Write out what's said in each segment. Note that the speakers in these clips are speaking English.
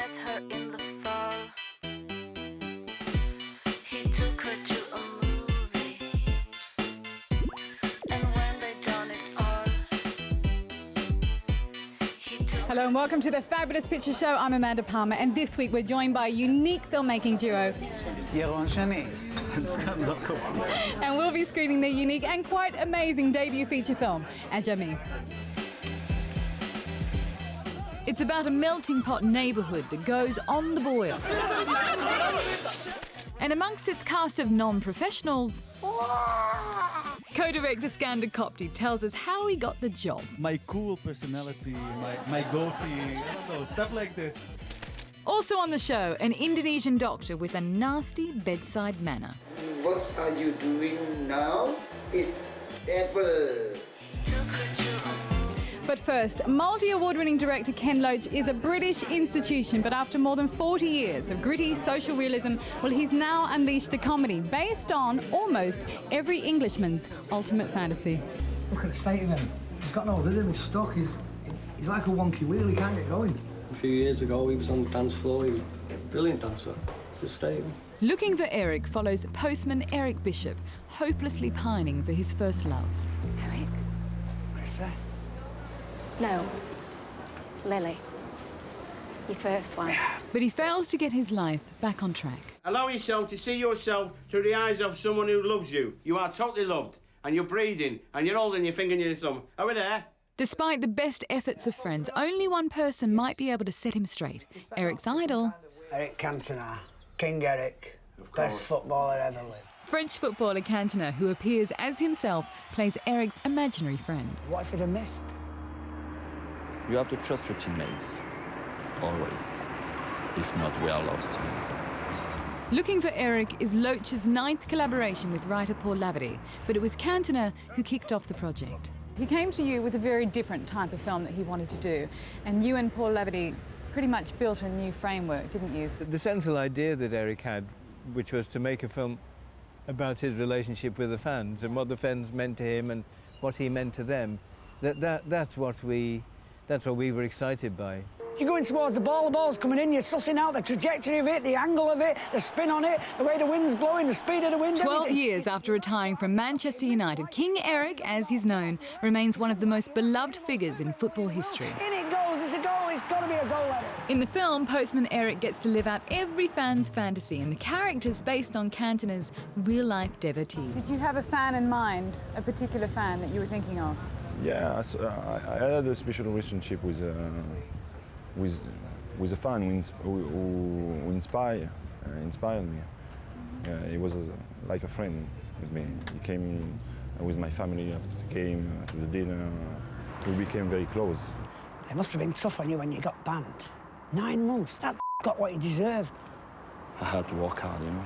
met her in the fall. He took her to a movie, and when they done it all, he took. Hello and welcome to the Fabulous Picture Show. I'm Amanda Palmer, and this week we're joined by a unique filmmaking duo. Yaron Shani and Scandor Copti. And we'll be screening their unique and quite amazing debut feature film, Ajami. It's about a melting pot neighbourhood that goes on the boil. And amongst its cast of non-professionals, co-director Scandor Copti tells us how he got the job. My cool personality, my goatee, I don't know, stuff like this. Also on the show, an Indonesian doctor with a nasty bedside manner. What are you doing now is evil. But first, multi-award-winning director Ken Loach is a British institution, but after more than 40 years of gritty social realism, well, he's now unleashed a comedy based on almost every Englishman's ultimate fantasy. Look at the state of him. He's got no rhythm, he's stuck, he's like a wonky wheel, he can't get going. A few years ago, he was on the dance floor, he was a brilliant dancer. Just stay. Looking for Eric follows postman Eric Bishop, hopelessly pining for his first love. Eric? What is that? No. Lily. Your first one. But he fails to get his life back on track. Allow yourself to see yourself through the eyes of someone who loves you. You are totally loved, and you're breathing, and you're holding your finger in your thumb. Are we there? Despite the best efforts of friends, only one person might be able to set him straight. Eric's idol. Eric Cantona, King Eric, best footballer ever lived. French footballer Cantona, who appears as himself, plays Eric's imaginary friend. What if he'd have missed? You have to trust your teammates, always. If not, we are lost. Looking for Eric is Loach's 9th collaboration with writer Paul Laverty, but it was Cantona who kicked off the project. He came to you with a very different type of film that he wanted to do, and you and Paul Laverty pretty much built a new framework, didn't you? The central idea that Eric had, which was to make a film about his relationship with the fans and what the fans meant to him and what he meant to them, that's what we were excited by. You're going towards the ball's coming in, you're sussing out the trajectory of it, the angle of it, the spin on it, the way the wind's blowing, the speed of the wind. 12 everything. years after retiring from Manchester United, King Eric, as he's known, remains one of the most beloved figures in football history. In it goes, it's a goal, it's got to be a goal at it. In the film, postman Eric gets to live out every fan's fantasy, and the character's based on Cantona's real-life devotees. Did you have a fan in mind, a particular fan that you were thinking of? Yeah, I had a special relationship with a fan who inspired me. He was like a friend with me. He came with my family after the game, to the dinner. We became very close. It must have been tough on you when you got banned. 9 months, that got what he deserved. I had to work hard, you know,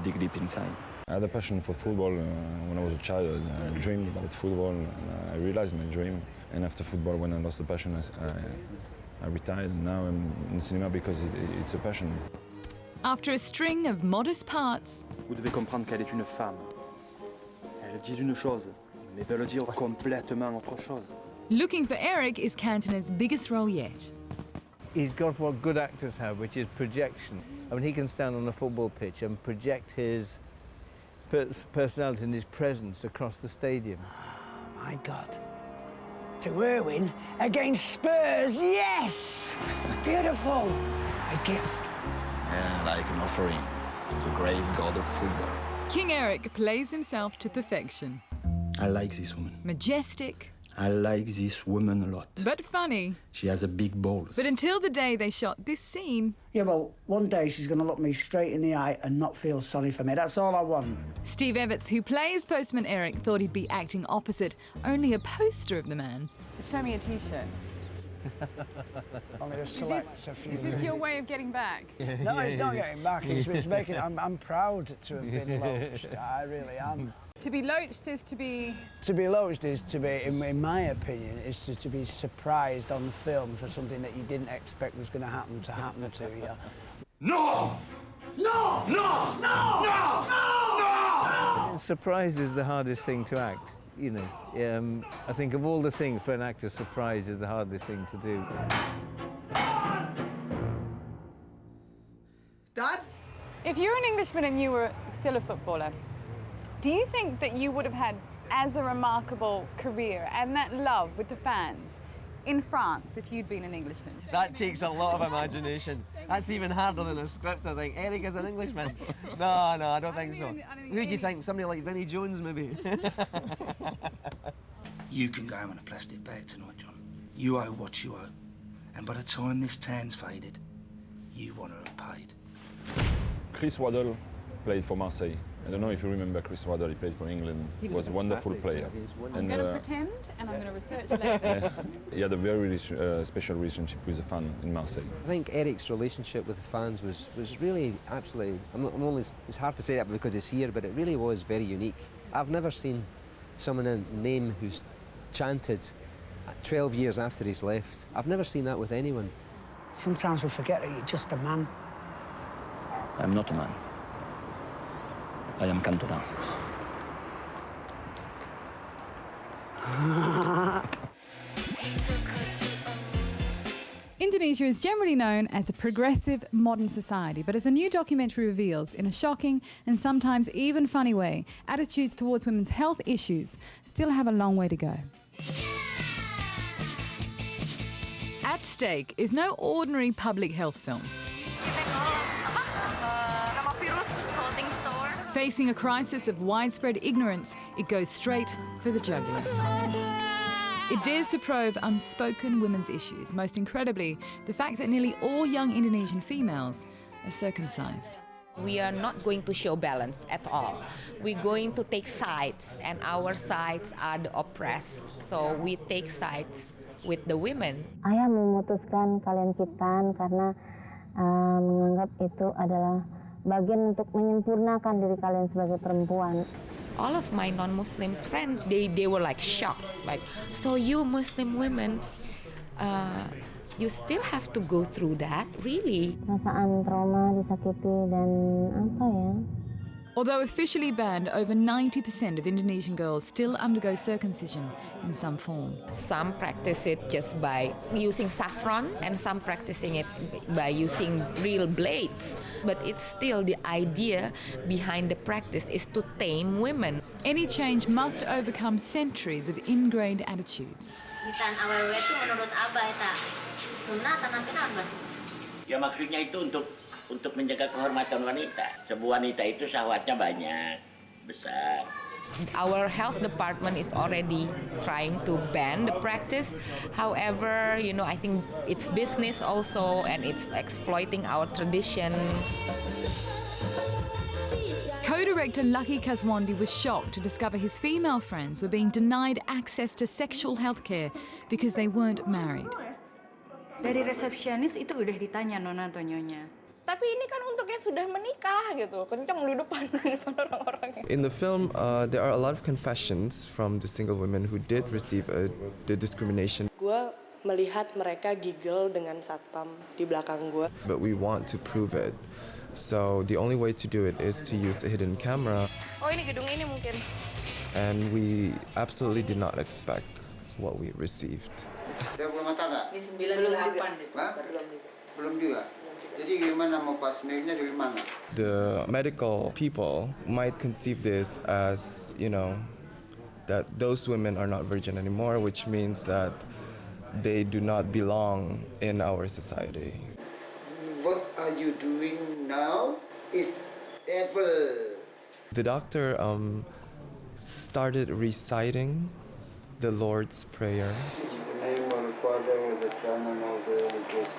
dig deep inside. I had a passion for football when I was a child. I dreamed about football, and I realized my dream. And after football, when I lost the passion, I retired, and now I'm in cinema because it's a passion. After a string of modest parts, Vous devez comprendre qu'elle est une femme. Elles disent une chose, mais veulent dire complètement autre chose. Looking for Eric is Cantona's biggest role yet. He's got what good actors have, which is projection. I mean, he can stand on a football pitch and project his personality and his presence across the stadium. My God. To Irwin against Spurs, yes! Beautiful. A gift. Yeah, like an offering to the great god of football. King Eric plays himself to perfection. I like this woman. Majestic. I like this woman a lot. But funny. She has a big balls. But until the day they shot this scene... Yeah, well, one day she's going to look me straight in the eye and not feel sorry for me. That's all I want. Steve Evans, who plays postman Eric, thought he'd be acting opposite, only a poster of the man. Show me a T-shirt. Only a select a few. Is this your way of getting back? No, it's not getting back. It's making. I'm proud to have been loached. I really am. To be loached is to be... To be loached is to be, in my opinion, is to be surprised on film for something that you didn't expect was going to happen to you. No! No! No! No! No! No! Surprise is the hardest thing to act. You know, I think of all the things for an actor, surprise is the hardest thing to do. Dad? If you're an Englishman and you were still a footballer, do you think that you would have had as a remarkable career and that love with the fans in France if you'd been an Englishman? That takes a lot of imagination. That's even harder than a script, I think. Eric is an Englishman. No, I don't think so. Who do you think? Somebody like Vinnie Jones, maybe? You can go home on a plastic bag tonight, John. You owe what you owe. And by the time this tan's faded, you want to have paid. Chris Waddle played for Marseille. I don't know if you remember Chris Waddle, he played for England. He was a wonderful player. I'm going to pretend and I'm going to research later. He had a very special relationship with the fan in Marseille. I think Eric's relationship with the fans was really absolutely, it's hard to say that because it's here, but it really was very unique. I've never seen someone name who's chanted 12 years after he's left. I've never seen that with anyone. Sometimes we forget that you're just a man. I'm not a man. I am Cantona. Indonesia is generally known as a progressive modern society, but as a new documentary reveals, in a shocking and sometimes even funny way, attitudes towards women's health issues still have a long way to go. At Stake is no ordinary public health film. Facing a crisis of widespread ignorance, it goes straight for the jugular. It dares to probe unspoken women's issues, most incredibly, the fact that nearly all young Indonesian females are circumcised. We are not going to show balance at all. We're going to take sides, and our sides are the oppressed. So we take sides with the women. Ayah memutuskan kalian khitan karena menganggap itu adalah bagian untuk menyempurnakan diri kalian sebagai perempuan. All of my non-Muslim friends, they were like shocked, like, so you Muslim women, you still have to go through that, really? Perasaan trauma, disakiti, dan apa ya? Although officially banned, over 90% of Indonesian girls still undergo circumcision in some form. Some practice it just by using saffron, and some practicing it by using real blades. But it's still the idea behind the practice is to tame women. Any change must overcome centuries of ingrained attitudes. Hitan awewe itu menurut Abah eta sunat tanam kenapa? Ya maksudnya itu untuk menjaga kehormatan wanita. Sebuah wanita itu syahwatnya banyak, besar. Our health department is already trying to ban the practice. However, I think it's business also, and it's exploiting our tradition. Co-director Lucky Kaswandi was shocked to discover his female friends were being denied access to sexual health care because they weren't married. Dari resepsionis itu udah ditanya Nona atau Nyonya. Tapi ini kan untuk yang sudah menikah gitu, kencang di depan orang-orang. In the film, there are a lot of confessions from the single women who did receive the discrimination. Gua melihat mereka giggle dengan satpam di belakang gua. But we want to prove it. So the only way to do it is to use a hidden camera. Oh, ini gedung ini mungkin. And we absolutely did not expect what we received. Dia belum tangga? Di 98. Belum juga. Jadi gimana mau pas miliknya dari mana? The medical people might conceive this as, that those women are not virgin anymore, which means that they do not belong in our society. What are you doing now is evil. The doctor started reciting the Lord's Prayer. Father, with the Son, and of the Holy Ghost.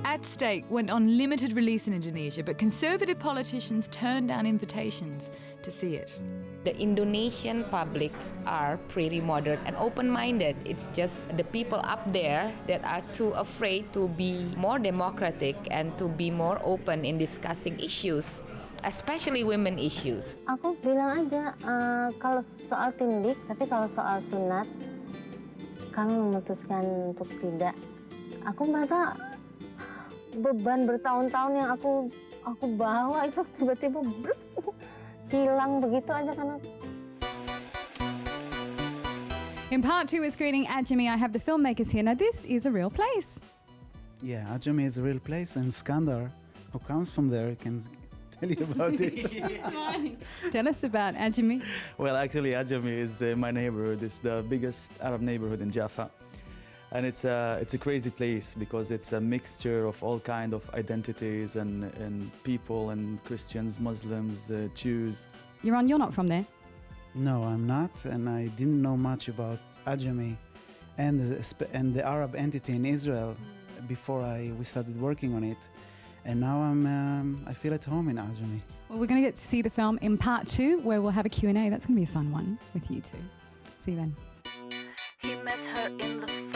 At Stake went on limited release in Indonesia, but conservative politicians turned down invitations to see it. The Indonesian public are pretty moderate and open-minded. It's just the people up there that are too afraid to be more democratic and to be more open in discussing issues, especially women issues. Aku bilang aja kalau soal tindik, tapi kalau soal sunat, kami memutuskan untuk tidak. Aku merasa beban bertahun-tahun yang aku bawa itu tiba-tiba hilang begitu aja karena. In part 2, we're screening Ajami. I have the filmmakers here. Now, this is a real place. Yeah, Ajami is a real place, and Scandor, who comes from there, can tell you about it. Tell us about Ajami. Well, actually, Ajami is my neighborhood. It's the biggest Arab neighborhood in Jaffa. And it's a crazy place because it's a mixture of all kind of identities and people and Christians, Muslims, Jews. Yaron, you're not from there. No, I'm not, and I didn't know much about Ajami and the Arab entity in Israel before we started working on it. And now I feel at home in Ajami. Well, we're going to get to see the film in part 2, where we'll have a Q&A. That's going to be a fun one with you two. See you then. He met her in the